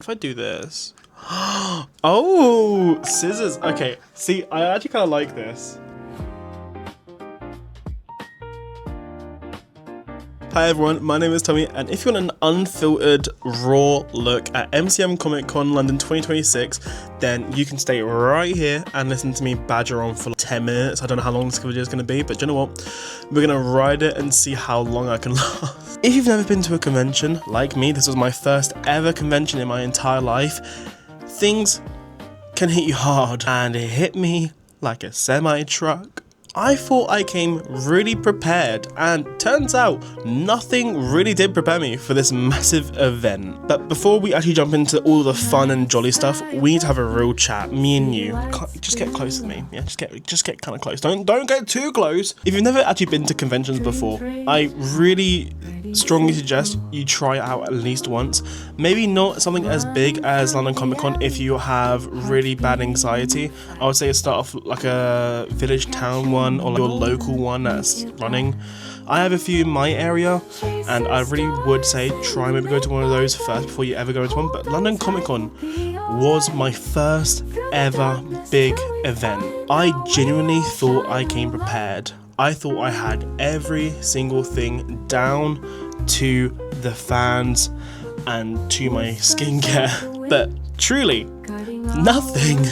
If I do this. Oh, scissors. Okay, see, I actually kind of like this. Hi everyone, my name is Tommy, and if you want an unfiltered, raw look at MCM Comic Con London 2026, then you can stay right here and listen to me badger on for like 10 minutes. I don't know how long this video is going to be, but you know what? We're going to ride it and see how long I can last. If you've never been to a convention, like me, this was my first ever convention in my entire life, things can hit you hard, and it hit me like a semi-truck. I thought I came really prepared, and turns out nothing really did prepare me for this massive event. But before we actually jump into all the fun and jolly stuff, we need to have a real chat, me and you. Just get close to me, yeah, just get kind of close. Don't get too close. If you've never actually been to conventions before, I really strongly suggest you try it out at least once. Maybe not something as big as London Comic Con if you have really bad anxiety. I would say start off like a village town one or like your local one that's running. I have a few in my area, and I really would say try maybe go to one of those first before you ever go to one. But London Comic Con was my first ever big event. I genuinely thought I came prepared. I thought I had every single thing down to the fans and to my skincare, but truly nothing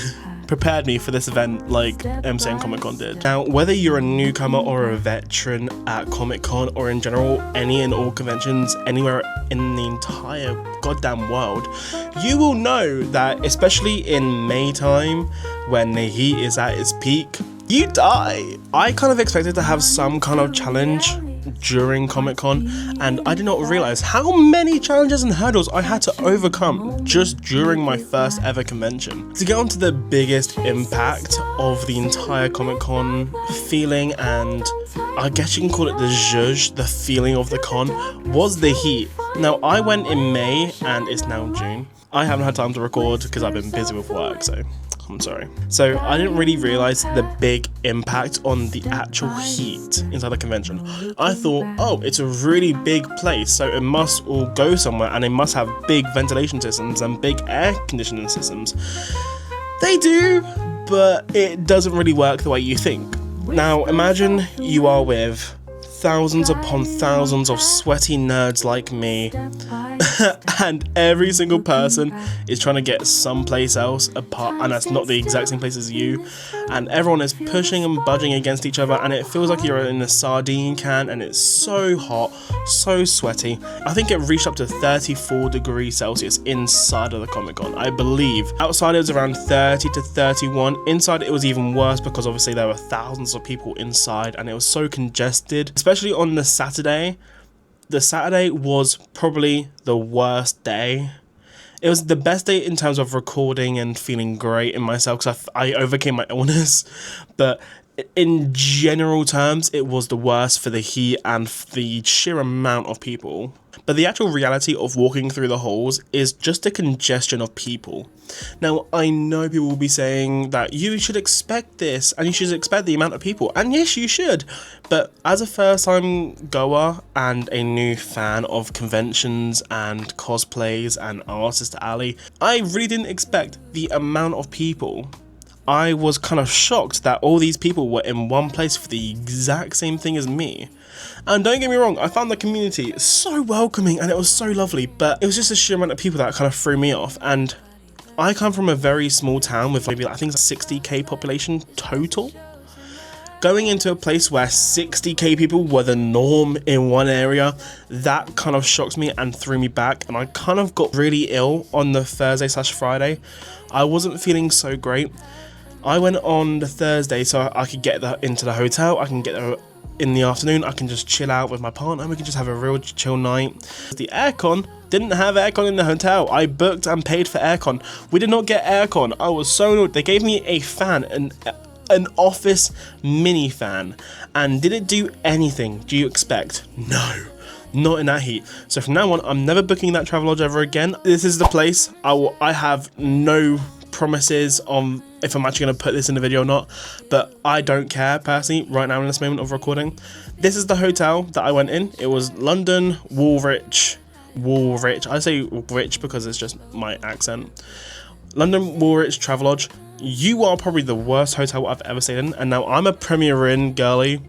prepared me for this event like MCM Comic Con did. Now, whether you're a newcomer or a veteran at Comic Con or in general any and all conventions anywhere in the entire goddamn world, you will know that especially in May time when the heat is at its peak, you die. I kind of expected to have some kind of challenge during Comic Con, and I did not realize how many challenges and hurdles I had to overcome just during my first ever convention. To get onto the biggest impact of the entire Comic Con feeling, and I guess you can call it the zhuzh, the feeling of the con, was the heat. Now, I went in May and it's now June. I haven't had time to record because I've been busy with work, so I'm sorry. So I didn't really realize the big impact on the actual heat inside the convention. I thought, oh, it's a really big place, so it must all go somewhere and it must have big ventilation systems and big air conditioning systems. They do, but it doesn't really work the way you think. Now imagine you are with thousands upon thousands of sweaty nerds like me, and every single person is trying to get someplace else apart, and that's not the exact same place as you, and everyone is pushing and budging against each other, and it feels like you're in a sardine can, and it's so hot, so sweaty. I think it reached up to 34 degrees Celsius inside of the Comic Con, I believe. Outside it was around 30 to 31. Inside it was even worse because obviously there were thousands of people inside and it was so congested, especially on the Saturday. The Saturday was probably the worst day. It was the best day in terms of recording and feeling great in myself because I overcame my illness, but in general terms it was the worst for the heat and the sheer amount of people. But the actual reality of walking through the halls is just a congestion of people. Now, I know people will be saying that you should expect this and you should expect the amount of people, and yes, you should. But as a first-time goer and a new fan of conventions and cosplays and Artist Alley, I really didn't expect the amount of people. I was kind of shocked that all these people were in one place for the exact same thing as me. And don't get me wrong, I found the community so welcoming and it was so lovely, but it was just a sheer amount of people that kind of threw me off. And I come from a very small town with maybe I think 60k population total. Going into a place where 60k people were the norm in one area, that kind of shocked me and threw me back, and I kind of got really ill on the Thursday/Friday. I wasn't feeling so great. I went on the Thursday so I could get into the hotel, I can get there in the afternoon, I can just chill out with my partner, we can just have a real chill night. The aircon didn't have aircon in the hotel. I booked and paid for aircon. We did not get aircon. I was so annoyed. They gave me a fan, an office mini fan, and did it do anything do you expect? No, not in that heat. So from now on, I'm never booking that Travelodge ever again. This is the place. I have no promises on if I'm actually going to put this in the video or not, but I don't care personally right now in this moment of recording. This is the hotel that I went in. It was London Woolwich Woolwich. I say Rich because it's just my accent. London Woolwich Travelodge. You are probably the worst hotel I've ever stayed in, and now I'm a Premier Inn girly.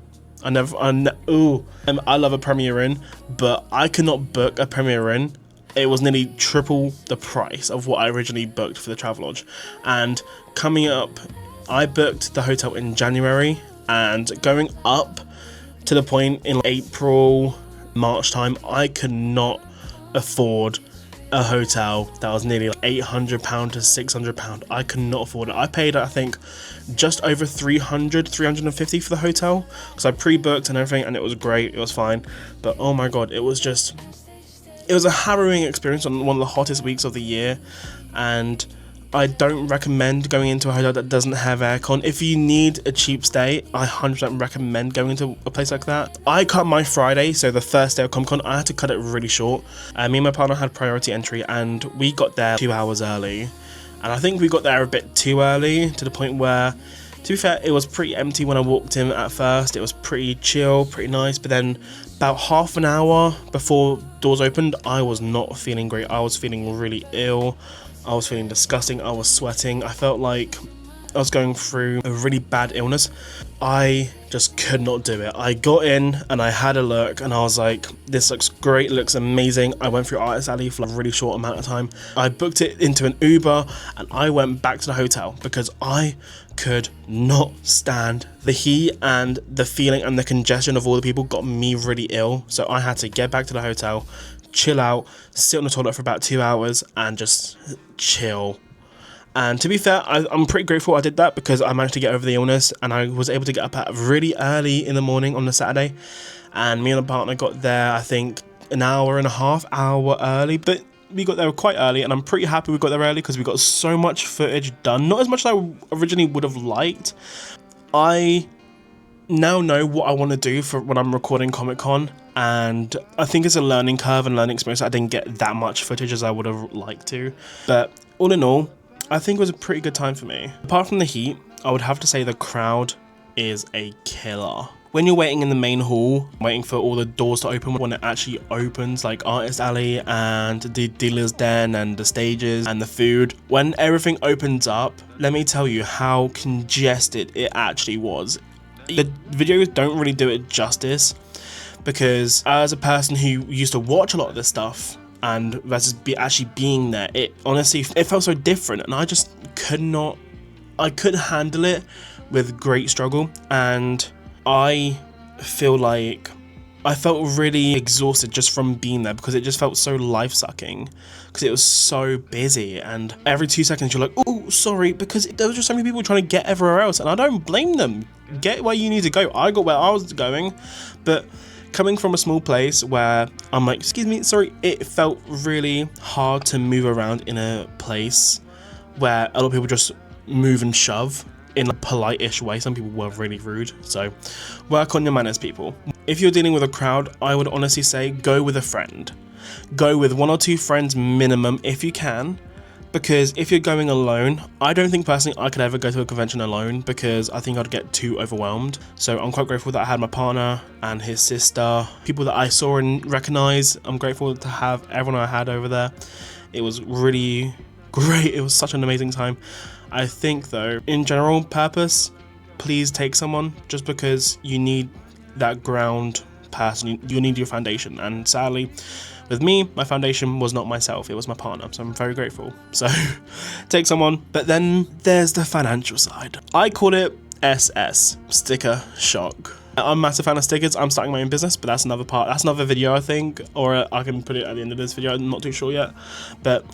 I love a Premier Inn, but I could not book a Premier Inn. It was nearly triple the price of what I originally booked for the Travelodge. And coming up, I booked the hotel in January, and going up to the point in April, March time, I could not afford a hotel that was nearly like £800 to £600. I could not afford it. I paid, I think, just over 350 for the hotel because I pre-booked and everything, and it was great. It was fine, but oh my god, it was a harrowing experience on one of the hottest weeks of the year, and I don't recommend going into a hotel that doesn't have aircon. If you need a cheap stay, I 100% recommend going into a place like that. I cut my Friday, so the first day of Comic-Con, I had to cut it really short. Me and my partner had priority entry, and we got there 2 hours early. And I think we got there a bit too early, to the point where, to be fair, it was pretty empty when I walked in at first. It was pretty chill, pretty nice, but then about half an hour before doors opened, I was not feeling great. I was feeling really ill. I was feeling disgusting. I was sweating. I felt like I was going through a really bad illness. I just could not do it. I got in and I had a look and I was like, this looks great, looks amazing. I went through Artist Alley for a really short amount of time. I booked it into an Uber and I went back to the hotel because I could not stand the heat, and the feeling and the congestion of all the people got me really ill. So I had to get back to the hotel, chill out, sit on the toilet for about 2 hours and just chill. And to be fair, I'm pretty grateful I did that because I managed to get over the illness, and I was able to get up at really early in the morning on the Saturday, and me and my partner got there, I think, an hour and a half early, but we got there quite early, and I'm pretty happy we got there early because we got so much footage done. Not as much as I originally would have liked. I now know what I want to do for when I'm recording Comic-Con, and I think it's a learning curve and learning experience. I didn't get that much footage as I would have liked to, but all in all, I think it was a pretty good time for me. Apart from the heat, I would have to say the crowd is a killer. When you're waiting in the main hall, waiting for all the doors to open, when it actually opens, like Artist Alley and the Dealer's Den and the stages and the food, when everything opens up, let me tell you how congested it actually was. The videos don't really do it justice, because as a person who used to watch a lot of this stuff and versus actually being there, it honestly, it felt so different, and I just couldn't handle it with great struggle. And I feel like I felt really exhausted just from being there, because it just felt so life-sucking, because it was so busy, and every 2 seconds you're like, oh, sorry, because there was just so many people trying to get everywhere else, and I don't blame them. Get where you need to go. I got where I was going, but coming from a small place where I'm like, excuse me, sorry, it felt really hard to move around in a place where a lot of people just move and shove in a polite-ish way. Some people were really rude, so work on your manners, people. If you're dealing with a crowd, I would honestly say go with a friend. Go with 1 or 2 friends minimum if you can, because if you're going alone, I don't think personally I could ever go to a convention alone, because I think I'd get too overwhelmed. So I'm quite grateful that I had my partner and his sister, people that I saw and recognized. I'm grateful to have everyone I had over there. It was really great. It was such an amazing time. I think though, in general purpose, please take someone, just because you need that ground person. You need your foundation, and sadly with me, my foundation was not myself, it was my partner, so I'm very grateful. So take someone. But then there's the financial side. I call it SS, sticker shock. I'm a massive fan of stickers. I'm starting my own business, but that's another part. That's another video, I think, or I can put it at the end of this video. I'm not too sure yet, but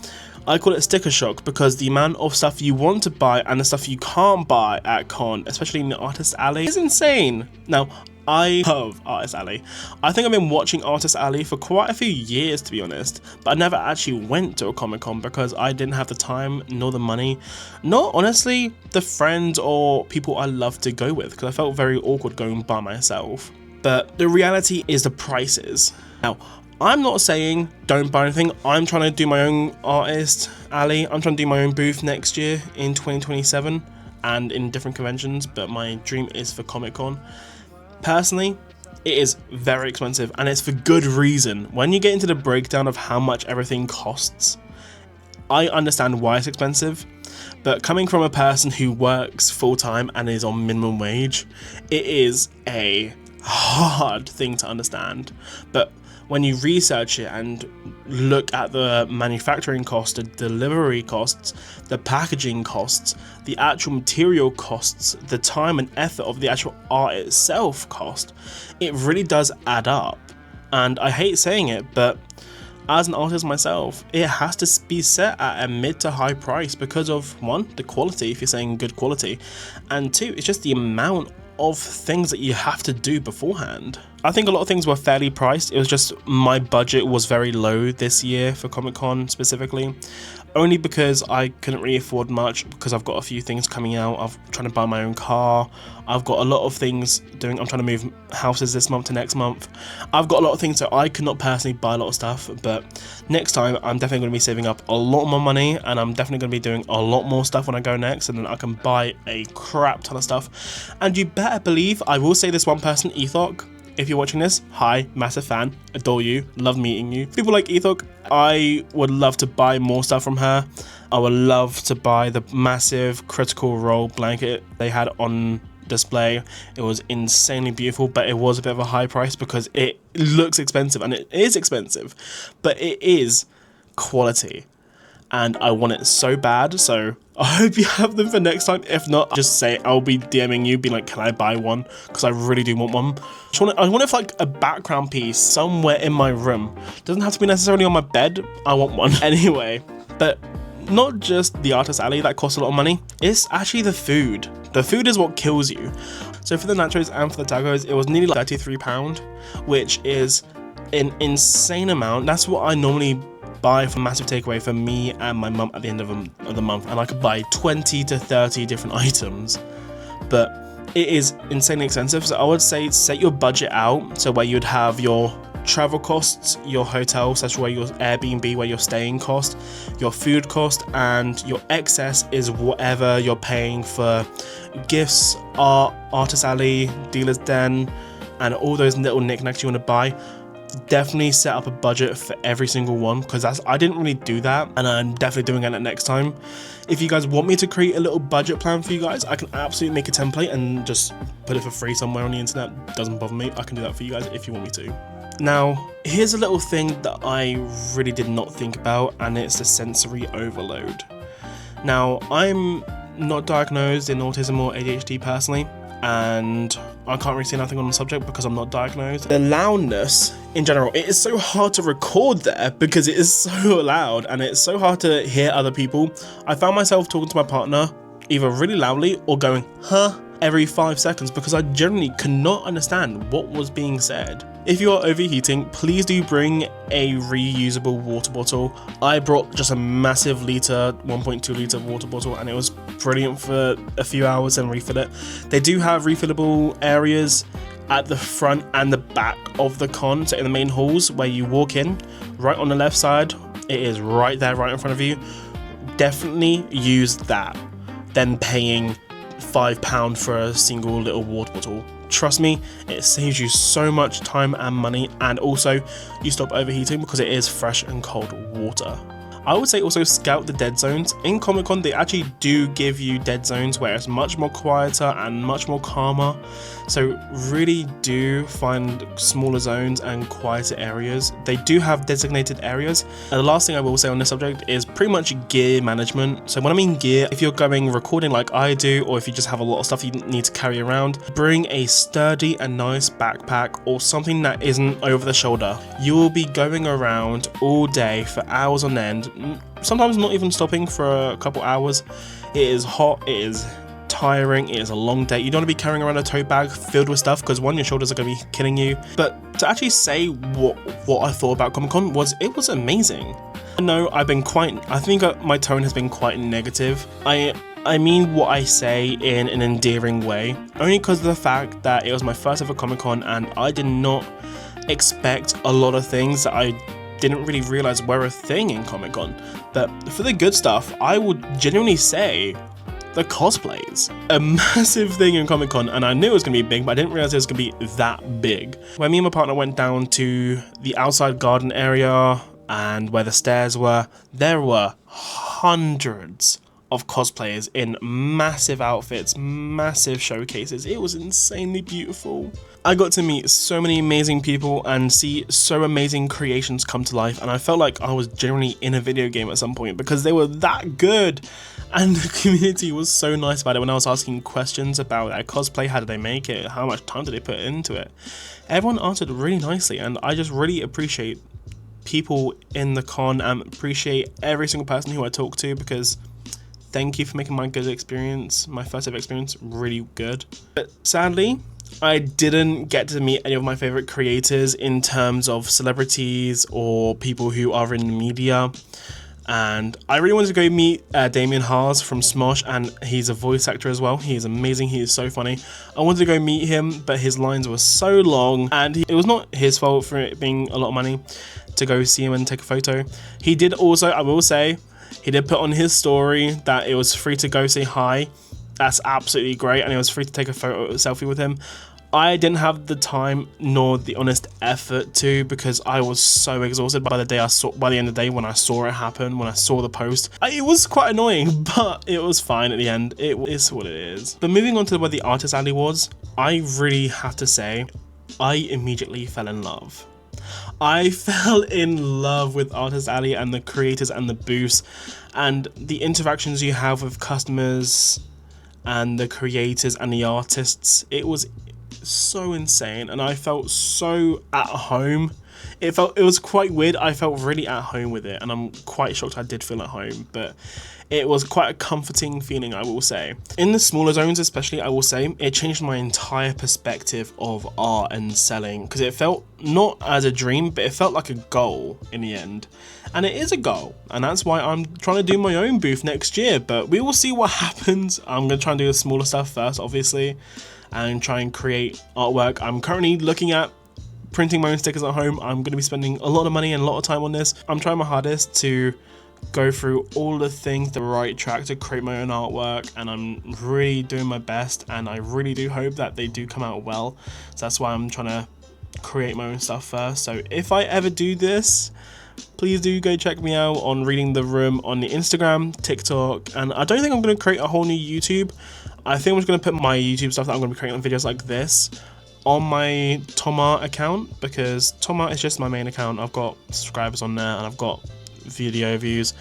I call it sticker shock because the amount of stuff you want to buy and the stuff you can't buy at con, especially in the Artist Alley, is insane. Now, I love Artist Alley. I think I've been watching Artist Alley for quite a few years, to be honest, but I never actually went to a Comic-Con because I didn't have the time nor the money, nor honestly the friends or people I love to go with, because I felt very awkward going by myself. But the reality is the prices. Now, I'm not saying don't buy anything. I'm trying to do my own Artist Alley. I'm trying to do my own booth next year in 2027 and in different conventions, but my dream is for Comic-Con. Personally, It is very expensive, and it's for good reason. When you get into the breakdown of how much everything costs, I understand why it's expensive, but coming from a person who works full-time and is on minimum wage, it is a hard thing to understand. But when you research it and look at the manufacturing costs, the delivery costs, the packaging costs, the actual material costs, the time and effort of the actual art itself cost, it really does add up. And I hate saying it, but as an artist myself, it has to be set at a mid to high price because of, one, the quality, if you're saying good quality, and two, it's just the amount of things that you have to do beforehand. I think a lot of things were fairly priced. It was just my budget was very low this year for Comic-Con specifically, only because I couldn't really afford much because I've got a few things coming out. I'm trying to buy my own car. I've got a lot of things doing. I'm trying to move houses this month to next month. I've got a lot of things, so I could not personally buy a lot of stuff, but next time I'm definitely going to be saving up a lot more money, and I'm definitely going to be doing a lot more stuff when I go next, and then I can buy a crap ton of stuff. And you better believe I will say this one person, Ethok. If you're watching this, hi, massive fan, adore you, love meeting you. People like Ethok, I would love to buy more stuff from her. I would love to buy the massive Critical Role blanket they had on display. It was insanely beautiful, but it was a bit of a high price because it looks expensive, and it is expensive, but it is quality. And I want it so bad, so I hope you have them for next time. If not, just say I'll be DMing you, being like, can I buy one? Because I really do want one. I want it for like a background piece somewhere in my room. Doesn't have to be necessarily on my bed. I want one. Anyway, but not just the artist alley that costs a lot of money. It's actually the food. The food is what kills you. So for the nachos and for the tacos, it was nearly like £33, which is an insane amount. That's what I normally buy for massive takeaway for me and my mum at the end of the month, and I could buy 20 to 30 different items, but it is insanely expensive. So I would say set your budget out, so where you'd have your travel costs, your hotel, such where your Airbnb, where you're staying cost, your food cost, and your excess is whatever you're paying for gifts, art, artist alley, dealer's den, and all those little knickknacks you want to buy. Definitely set up a budget for every single one, because I didn't really do that, and I'm definitely doing it next time. If you guys want me to create a little budget plan for you guys, I can absolutely make a template and just put it for free somewhere on the internet. Doesn't bother me. I can do that for you guys if you want me to. Now, here's a little thing that I really did not think about, and it's the sensory overload. Now, I'm not diagnosed in autism or ADHD personally, and I can't really say nothing on the subject because I'm not diagnosed. The loudness in general, it is so hard to record there because it is so loud and it's so hard to hear other people. I found myself talking to my partner either really loudly or going, huh, every 5 seconds because I generally could not understand what was being said. If you are overheating, please do bring a reusable water bottle. I brought just a massive litre, 1.2 litre water bottle, and it was brilliant for a few hours and refill it. They do have refillable areas at the front and the back of the con, so in the main halls where you walk in, right on the left side, it is right there, right in front of you. Definitely use that than paying £5 for a single little water bottle. Trust me, it saves you so much time and money, and also you stop overheating because it is fresh and cold water. I would say also scout the dead zones. In Comic-Con, they actually do give you dead zones where it's much more quieter and much more calmer. So really do find smaller zones and quieter areas. They do have designated areas. And the last thing I will say on this subject is pretty much gear management. So when I mean gear, if you're going recording like I do, or if you just have a lot of stuff you need to carry around, bring a sturdy and nice backpack or something that isn't over the shoulder. You will be going around all day for hours on end, sometimes not even stopping for a couple hours. It is hot, it is tiring, it is a long day. You don't want to be carrying around a tote bag filled with stuff because one, your shoulders are going to be killing you. But to actually say what I thought about Comic-Con was, it was amazing. I know I think my tone has been quite negative. I mean what I say in an endearing way, only because of the fact that it was my first ever Comic-Con and I did not expect a lot of things that I didn't really realize were a thing in Comic-Con. But for the good stuff, I would genuinely say the cosplays. A massive thing in Comic Con, and I knew it was gonna be big, but I didn't realize it was gonna be that big. When me and my partner went down to the outside garden area and where the stairs were, there were hundreds of cosplayers in massive outfits, massive showcases. It was insanely beautiful. I got to meet so many amazing people and see so amazing creations come to life, and I felt like I was genuinely in a video game at some point because they were that good. And the community was so nice about it. When I was asking questions about their cosplay, how did they make it, how much time did they put into it, everyone answered really nicely, and I just really appreciate people in the con and appreciate every single person who I talk to, because thank you for making my good experience, my first ever experience, really good. But sadly, I didn't get to meet any of my favorite creators in terms of celebrities or people who are in the media. And I really wanted to go meet Damien Haas from Smosh, and he's a voice actor as well. He is amazing, he is so funny. I wanted to go meet him, but his lines were so long, and it was not his fault for it being a lot of money to go see him and take a photo. He did also, I will say, he did put on his story that it was free to go say hi. That's absolutely great, and it was free to take a selfie with him. I didn't have the time nor the honest effort to, because I was so exhausted by the end of the day when I saw it happen, when I saw the post. It was quite annoying, but it was fine at the end. It is what it is. But moving on to where the artist alley was, I really have to say, I immediately fell in love. I fell in love with Artist Alley and the creators and the booths and the interactions you have with customers and the creators and the artists. It was so insane, and I felt so at home. It was quite weird. I felt really at home with it, and I'm quite shocked I did feel at home, but it was quite a comforting feeling, I will say. In the smaller zones especially, I will say, it changed my entire perspective of art and selling, because it felt not as a dream, but it felt like a goal in the end. And it is a goal, and that's why I'm trying to do my own booth next year, but we will see what happens. I'm going to try and do the smaller stuff first, obviously, and try and create artwork. I'm currently looking at printing my own stickers at home. I'm going to be spending a lot of money and a lot of time on this. I'm trying my hardest to go through all the things, the right track to create my own artwork, and I'm really doing my best, and I really do hope that they do come out well. So that's why I'm trying to create my own stuff first. So if I ever do this, please do go check me out on Reading the Room on the Instagram, TikTok, and I don't think I'm going to create a whole new YouTube. I think I'm just going to put my YouTube stuff that I'm going to be creating on videos like this on my Tommuhh account, because Tommuhh is just my main account. I've got subscribers on there and I've got video views.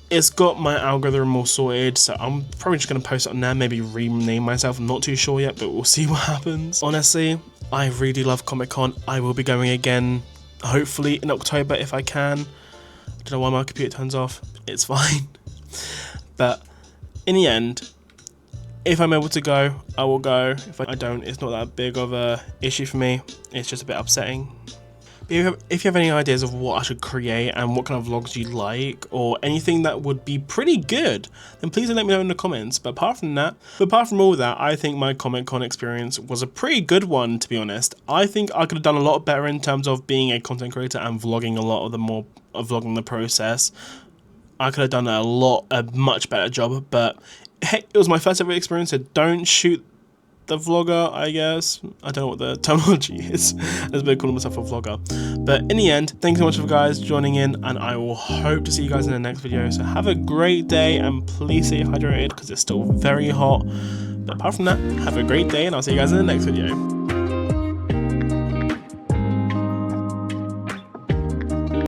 It's got my algorithm all sorted, so I'm probably just going to post it on there, maybe rename myself. I'm not too sure yet, but we'll see what happens. Honestly, I really love Comic Con. I will be going again, hopefully in October if I can. I don't know why my computer turns off. It's fine. But in the end, if I'm able to go, I will go. If I don't, it's not that big of a issue for me. It's just a bit upsetting. If you have any ideas of what I should create and what kind of vlogs you like, or anything that would be pretty good, then please let me know in the comments. But apart from all that, I think my Comic Con experience was a pretty good one, to be honest. I think I could have done a lot better in terms of being a content creator and vlogging vlogging the process. I could have done a much better job, but hey, it was my first ever experience, so don't shoot the vlogger, I guess. I don't know what the terminology is. I've been calling myself a vlogger. But in the end, thanks so much for guys joining in, and I will hope to see you guys in the next video. So have a great day, and please stay hydrated because it's still very hot. But apart from that, have a great day, and I'll see you guys in the next video.